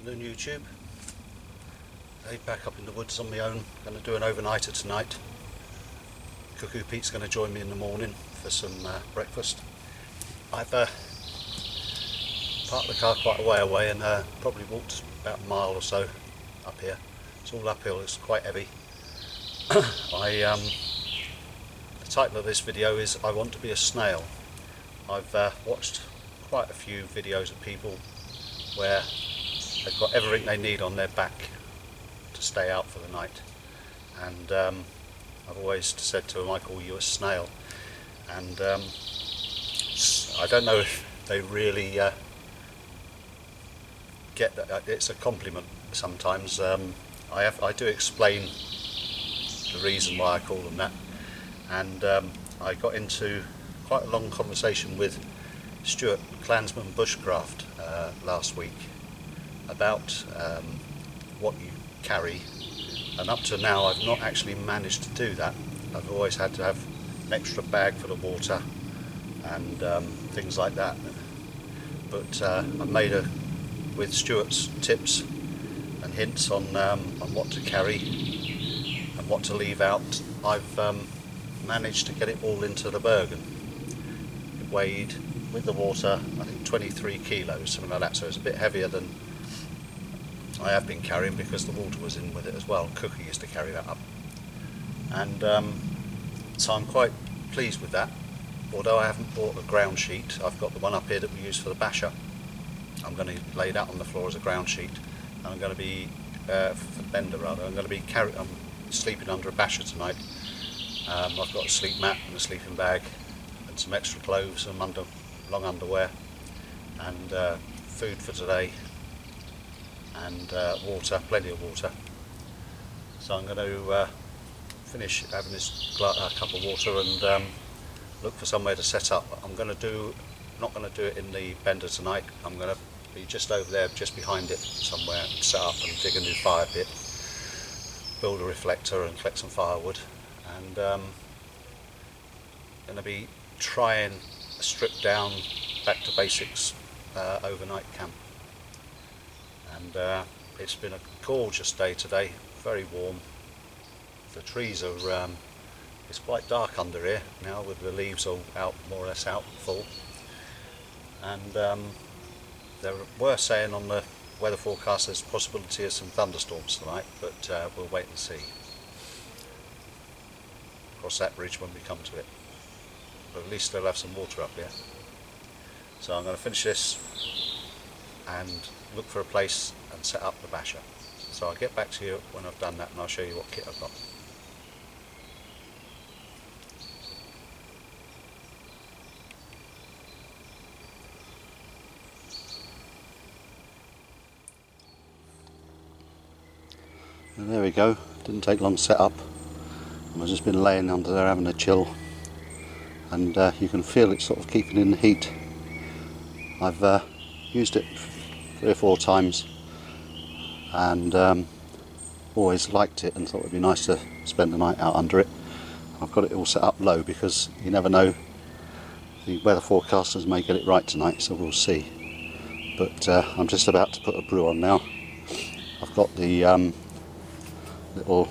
afternoon YouTube. Hey, back up in the woods on my own. Going to do an overnighter tonight. Cuckoo Pete's going to join me in the morning for some breakfast. I've parked the car quite a way away and probably walked about a mile or so up here. It's all uphill, it's quite heavy. The title of this video is I Want to Be a Snail. I've watched quite a few videos of people where they've got everything they need on their back to stay out for the night, and I've always said to them, I call you a snail, and I don't know if they really get that. It's a compliment sometimes. I do explain the reason why I call them that, and I got into quite a long conversation with Stuart, Clansman Bushcraft, last week about what you carry, and up to now I've not actually managed to do that. I've always had to have an extra bag for the water and things like that, but I made with Stuart's tips and hints on what to carry and what to leave out, I've managed to get it all into the Bergen. It weighed, with the water, I think 23 kilos, something like that, so it's a bit heavier than I have been carrying because the water was in with it as well. Cookie used to carry that up, and so I'm quite pleased with that. Although I haven't bought a ground sheet, I've got the one up here that we use for the basher. I'm going to lay that on the floor as a ground sheet, and I'm going to be for the bender rather. I'm going to be I'm sleeping under a basher tonight. I've got a sleep mat and a sleeping bag and some extra clothes and long underwear and food for today, and water, plenty of water. So I'm going to finish having this cup of water and look for somewhere to set up. Not going to do it in the bender tonight. I'm going to be just over there, just behind it somewhere, and set up and dig a new fire pit, build a reflector and collect some firewood, and going to be trying a stripped down, back to basics overnight camp. And it's been a gorgeous day today, very warm. The trees are, it's quite dark under here now with the leaves all out, more or less out, full. And they were saying on the weather forecast there's a possibility of some thunderstorms tonight, but we'll wait and see. Cross that bridge when we come to it. But at least they'll have some water up here. So I'm going to finish this and look for a place and set up the basher. So I'll get back to you when I've done that, and I'll show you what kit I've got. And there we go, didn't take long to set up. I've just been laying under there having a chill, and you can feel it sort of keeping in the heat. I've used it 3 or 4 times and always liked it and thought it would be nice to spend the night out under it. I've got it all set up low because you never know, the weather forecasters may get it right tonight, so we'll see. But I'm just about to put a brew on now. I've got the little,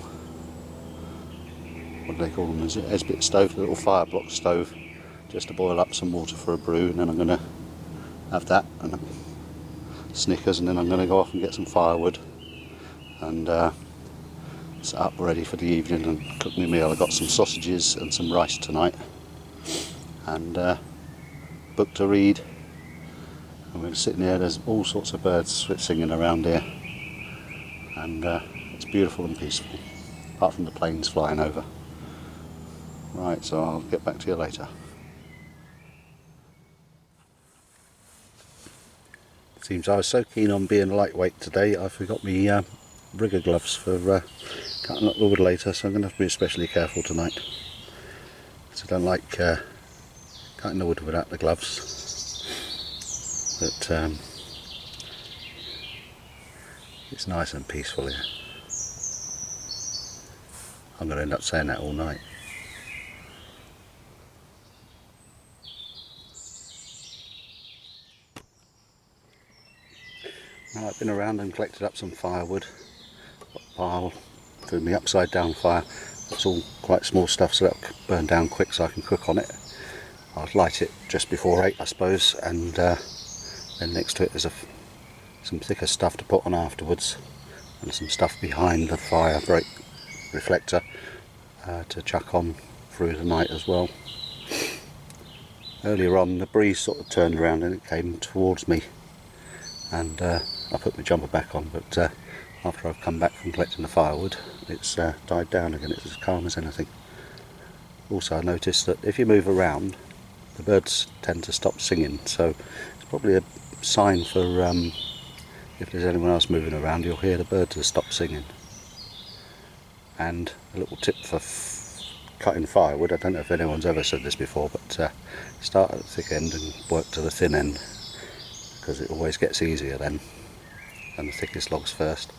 what do they call them, is it Esbit stove, the little fire block stove, just to boil up some water for a brew, and then I'm going to have that and Snickers, and then I'm going to go off and get some firewood and set up ready for the evening and cook my meal. I've got some sausages and some rice tonight, and book to read. I'm going to sit in here. There's all sorts of birds singing around here, and it's beautiful and peaceful, apart from the planes flying over. Right, so I'll get back to you later. Seems I was so keen on being lightweight today, I forgot my rigger gloves for cutting up the wood later, so I'm going to have to be especially careful tonight. So I don't like cutting the wood without the gloves, but it's nice and peaceful here. I'm going to end up saying that all night. I've been around and collected up some firewood, got a pile for my upside down fire. It's all quite small stuff, so that'll burn down quick so I can cook on it. I'll light it just before 8 I suppose, and then next to it is some thicker stuff to put on afterwards, and some stuff behind the fire break reflector to chuck on through the night as well. Earlier on the breeze sort of turned around and it came towards me, and I put my jumper back on, but after I've come back from collecting the firewood it's died down again. It's as calm as anything. Also I noticed that if you move around the birds tend to stop singing, so it's probably a sign for if there's anyone else moving around, you'll hear the birds will stop singing. And a little tip for cutting firewood, I don't know if anyone's ever said this before, but start at the thick end and work to the thin end, because it always gets easier then, and the thickest logs first.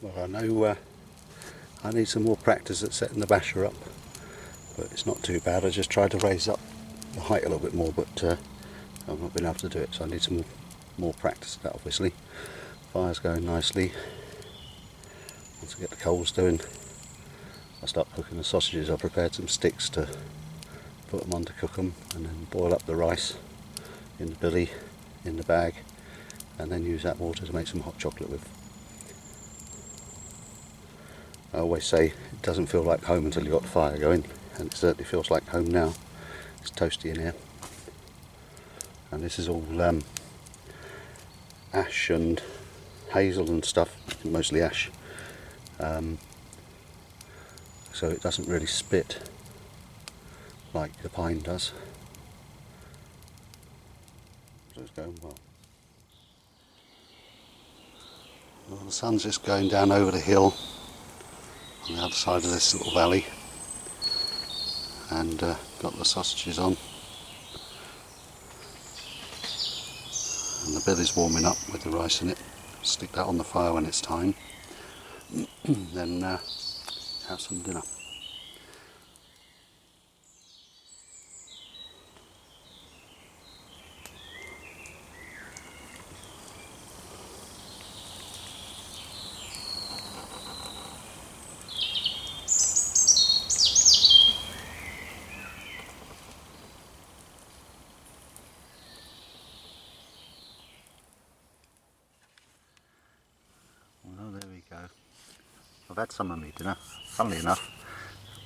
Well, I know I need some more practice at setting the basher up, but it's not too bad. I just tried to raise up the height a little bit more, but I've not been able to do it, so I need some more practice at that obviously. Fire's going nicely. Once I get the coals doing, I'll start cooking the sausages. I've prepared some sticks to put them on to cook them, and then boil up the rice in the billy, in the bag, and then use that water to make some hot chocolate with. I always say it doesn't feel like home until you've got the fire going, and it certainly feels like home now. It's toasty in here, and this is all ash and hazel and stuff, mostly ash, so it doesn't really spit like the pine does. So it's going well. Well, the sun's just going down over the hill. on the other side of this little valley, and got the sausages on, and the billy's warming up with the rice in it. Stick that on the fire when it's time, then have some dinner. Well, there we go. I've had some of my dinner. Funnily enough,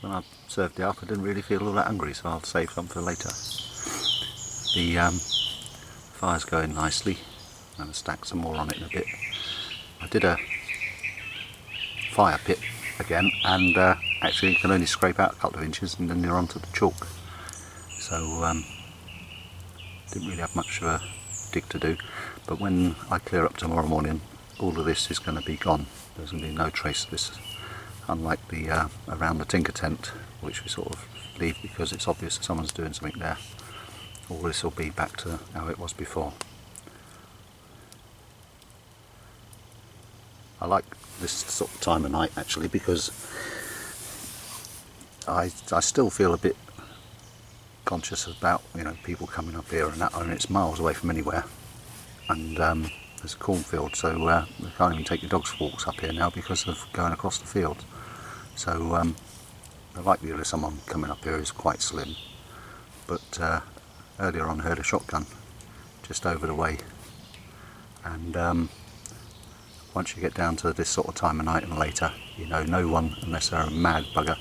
when I served it up, I didn't really feel all that hungry, so I'll save some for later. The fire's going nicely. I'm going to stack some more on it in a bit. I did a fire pit again, and actually you can only scrape out a couple of inches and then you're onto the chalk. So didn't really have much of a dig to do, but when I clear up tomorrow morning, all of this is going to be gone. There's going to be no trace of this, unlike the around the tinker tent, which we sort of leave because it's obvious that someone's doing something there. All this will be back to how it was before. I like this sort of time of night actually, because I still feel a bit conscious about, you know, people coming up here and that, and it's miles away from anywhere, and there's a cornfield, so we can't even take your dogs for walks up here now because of going across the field. So the likelihood of someone coming up here is quite slim, but earlier on I heard a shotgun just over the way, and once you get down to this sort of time of night and later, you know, no one, unless they're a mad bugger,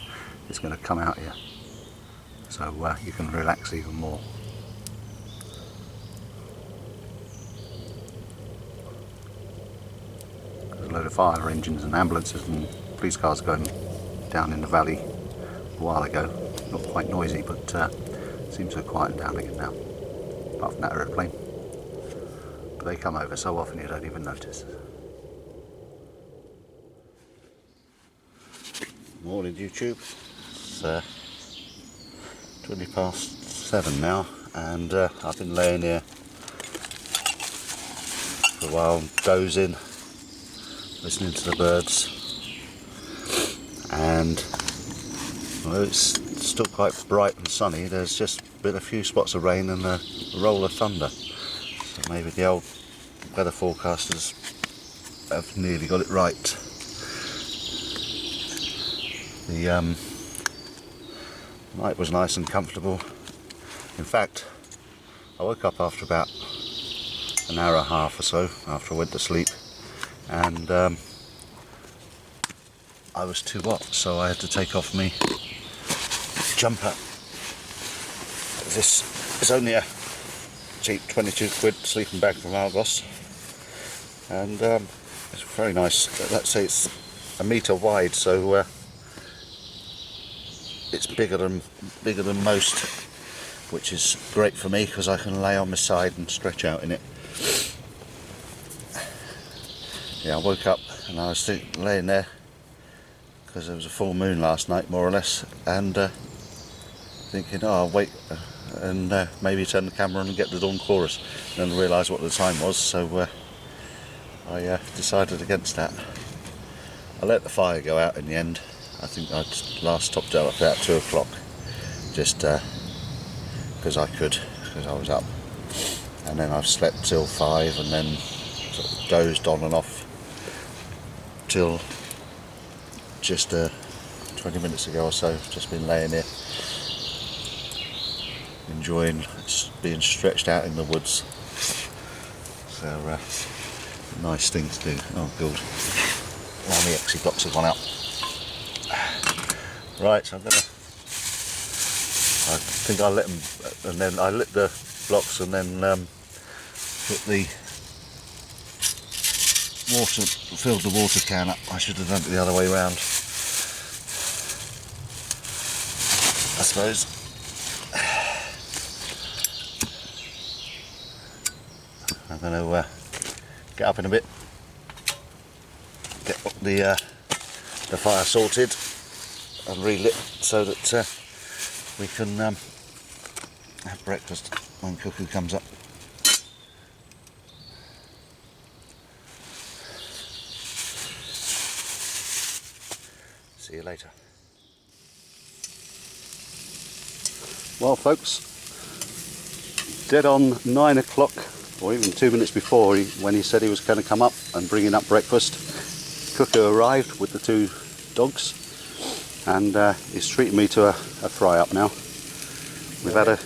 is going to come out here, so you can relax even more. There's a load of fire engines and ambulances and police cars going down in the valley a while ago. Not quite noisy, but seems to have quietened down again now, apart from that aeroplane. But they come over so often you don't even notice. Morning YouTube. It's 7:20 now, and I've been laying here for a while, dozing, listening to the birds, and well, it's still quite bright and sunny. There's just been a few spots of rain and a roll of thunder, so maybe the old weather forecasters have nearly got it right. The night was nice and comfortable. In fact, I woke up after about an hour and a half or so after I went to sleep, and I was too hot, so I had to take off my jumper. This is only a cheap 22 quid sleeping bag from Argos, and it's very nice. Let's say it's a metre wide, so it's bigger than most, which is great for me because I can lay on my side and stretch out in it. Yeah, I woke up and I was laying there because there was a full moon last night, more or less, and thinking, oh, I'll wait and maybe turn the camera on and get the dawn chorus, and then realised what the time was, so I decided against that. I let the fire go out in the end. I think I'd last topped it up about 2 o'clock, just because I could, because I was up, and then I've slept till 5 and then sort of dozed on and off till just 20 minutes ago or so. Just been laying here enjoying being stretched out in the woods, so nice thing to do. Oh good, now the exy blocks have gone out. Right, so I think I lit them, and then I lit the blocks and then put the water, filled the water can up. I should have done it the other way round, I suppose. I'm going to get up in a bit, get the the fire sorted and relit so that we can have breakfast when Cuckoo comes up. See you later. Well folks, dead on 9 o'clock, or even 2 minutes before when he said he was going to come up and bringing up breakfast, Cuckoo arrived with the 2 dogs, and he's treating me to a fry up now. We've had a,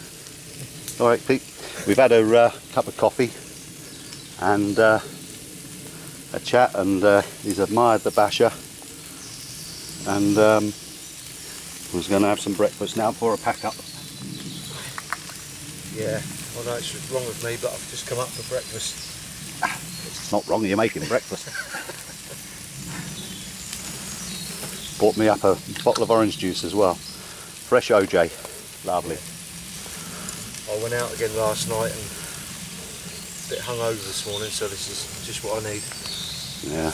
alright Pete, we've had a cup of coffee and a chat, and he's admired the basher, and was going to have some breakfast now for a pack up. Yeah, I know it's wrong with me, but I've just come up for breakfast. It's not wrong, you're making breakfast. Bought me up a bottle of orange juice as well. Fresh OJ, lovely. Yeah. I went out again last night and a bit hungover this morning, so this is just what I need. Yeah,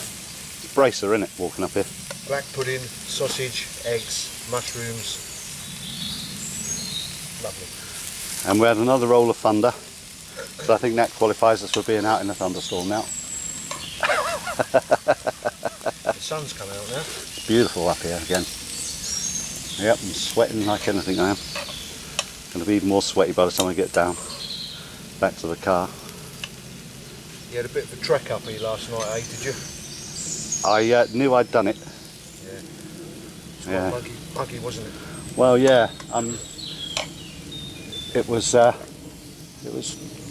bracer innit, walking up here. Black pudding, sausage, eggs, mushrooms. Lovely. And we had another roll of thunder, so I think that qualifies us for being out in a thunderstorm now. The sun's come out now. It's beautiful up here again. Yep, I'm sweating like anything I am. Going to be even more sweaty by the time I get down. Back to the car. You had a bit of a trek up here last night, eh, did you? I knew I'd done it. Yeah. It's Yeah. quite muggy, wasn't it? Well, yeah. It was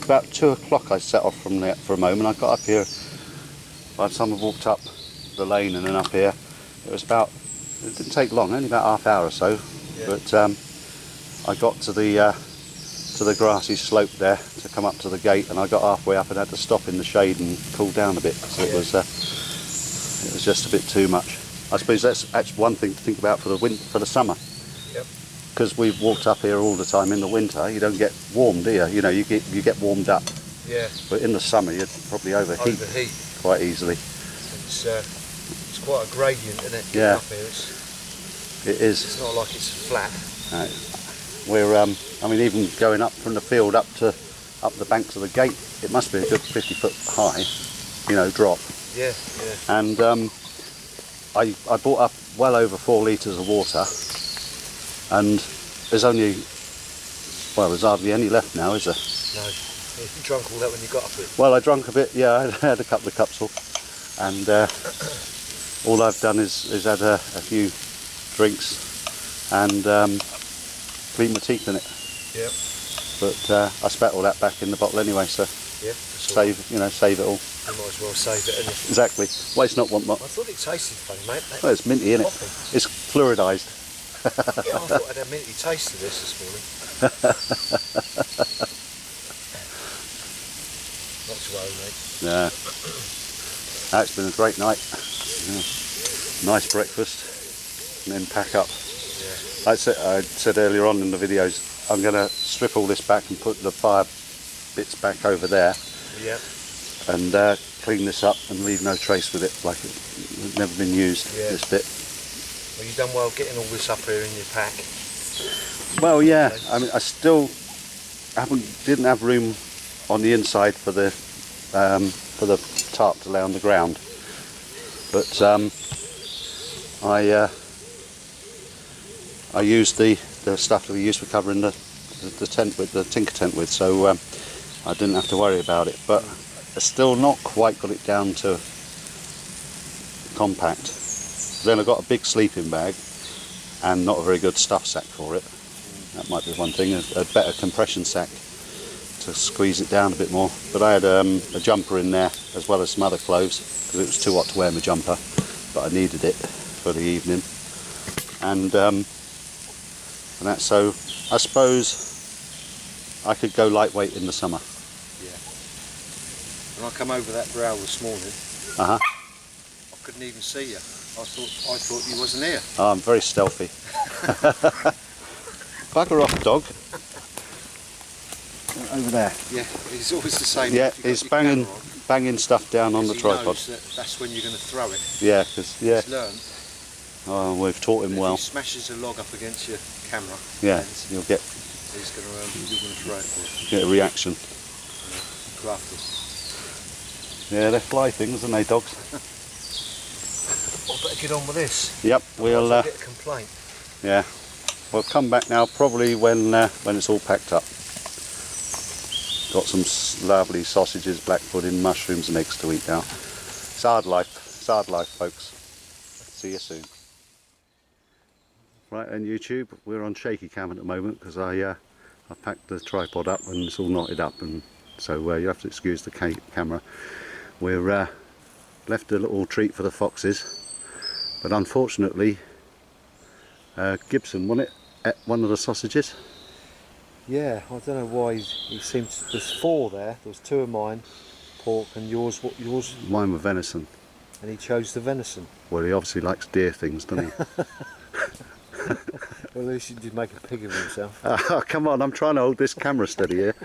about 2 o'clock I set off from there for a moment. I got up here, by the time I walked up the lane and then up here, it didn't take long, only about half hour or so, yeah. But I got to the grassy slope there to come up to the gate, and I got halfway up and had to stop in the shade and cool down a bit, so yeah. It was just a bit too much. I suppose that's one thing to think about for the summer. Because we've walked up here all the time in the winter, you don't get warm, do you? You know, you get warmed up. Yeah. But in the summer, you'd probably overheat quite easily. It's quite a gradient, isn't it? Yeah. Up here. It is. It's not like it's flat. We're, I mean, even going up from the field up the banks of the gate, it must be a good 50 foot high, you know, drop. Yeah, yeah. And I bought up well over 4 litres of water. And there's hardly any left now, is there? No. You drank all that when you got up here? Well, I drank a bit, yeah, I had a couple of cups full. And all I've done is had a few drinks and clean my teeth in it. Yep. But I spat all that back in the bottle anyway, so yeah, save it all. You might as well save it, innit? Exactly. Well, it's not one. I thought it tasted funny, mate. Well, it's minty, isn't it? It's fluoridised. Yeah, I thought I had a minty taste of this morning. Not to worry, mate. Yeah. It's been a great night. Yeah. Nice breakfast, and then pack up. Yeah. I said earlier on in the videos, I'm going to strip all this back and put the fire bits back over there. Yeah. And clean this up and leave no trace with it, like it's never been used. Yeah. This bit. Well, you've done well getting all this up here in your pack. Well, yeah. I mean, I still didn't have room on the inside for the tarp to lay on the ground, but I used the stuff that we used for covering the tent with the tinker tent with, so I didn't have to worry about it. But I still not quite got it down to compact. Then I got a big sleeping bag and not a very good stuff sack for it. That might be one thing, a better compression sack to squeeze it down a bit more. But I had a jumper in there as well as some other clothes because it was too hot to wear my jumper, but I needed it for the evening. And that, so I suppose I could go lightweight in the summer. Yeah. When I come over that brow this morning, I couldn't even see you. I thought you wasn't here. Oh, I'm very stealthy. Bugger off, dog. Over there. Yeah, he's always the same. Yeah, he's banging stuff down on the tripod. That's when you're going to throw it. Yeah, because He's learned. Oh, we've taught him well. If he smashes a log up against your camera, Yeah, you'll get you're going to try for it. get a reaction. Crafty. Yeah, they're fly things, aren't they, dogs? I better get on with this. Yep, we'll. Get a complaint. Yeah, we'll come back now probably when it's all packed up. Got some lovely sausages, black pudding, mushrooms and eggs to eat now. It's hard life, folks. See you soon. Right, on YouTube, we're on shaky cam at the moment because I packed the tripod up and it's all knotted up, and so you have to excuse the camera. We're left a little treat for the foxes, but unfortunately Gibson, wasn't it, ate one of the sausages? Yeah, I don't know why he seemed to, there's 4 there. There was 2 of mine, pork, and yours. What yours? Mine were venison. And he chose the venison. Well, he obviously likes deer things, doesn't he? Well, at least he did make a pig of himself. Oh, come on, I'm trying to hold this camera steady here.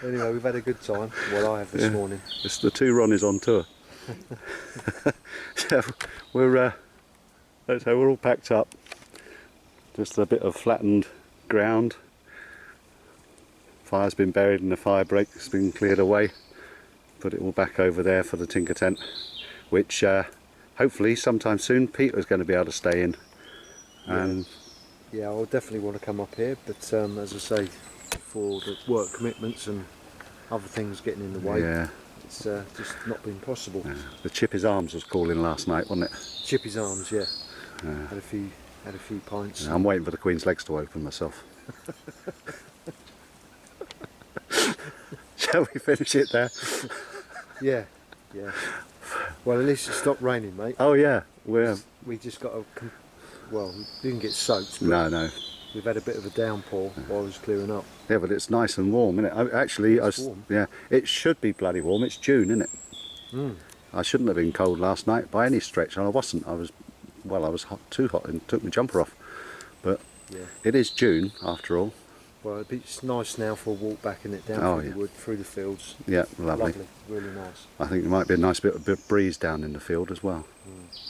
Anyway, we've had a good time. Well, I have this morning. It's the 2 Ronnies on tour. So we're all packed up. Just a bit of flattened ground. Fire's been buried in the fire break. It's been cleared away. Put it all back over there for the Tinker tent, which hopefully sometime soon Peter's going to be able to stay in. And yeah, I'll definitely want to come up here, but as I say, for the work commitments and other things getting in the way, yeah, it's just not been possible. yeah. The Chippy's Arms was calling last night, wasn't it? Chippy's Arms, yeah. Had a few pints. Yeah, I'm waiting for the Queen's legs to open myself. Shall we finish it there? Yeah. Well, at least it stopped raining, mate. Oh yeah, we just got well, we didn't get soaked, but no. we've had a bit of a downpour while it was clearing up. Yeah, but it's nice and warm, isn't it? Actually, warm. Yeah, it should be bloody warm. It's June, isn't it? I shouldn't have been cold last night by any stretch, and I wasn't. I was too hot and took my jumper off. But yeah, it is June after all. Well, it's nice now for a walk back in it, down through the wood, through the fields. Yeah, lovely. Really nice. I think there might be a nice bit of breeze down in the field as well,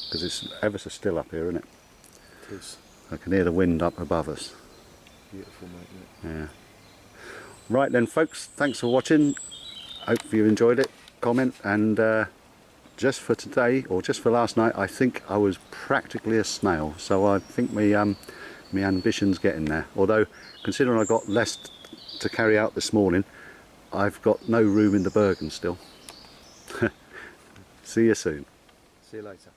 because it's ever so still up here, isn't it? It is. I can hear the wind up above us. Beautiful, mate. Yeah. Right then, folks, thanks for watching. Hope you enjoyed it. Comment, and just for today, or just for last night, I think I was practically a snail. So I think my ambition's getting there. Although, considering I got less to carry out this morning, I've got no room in the Bergen still. See you soon. See you later.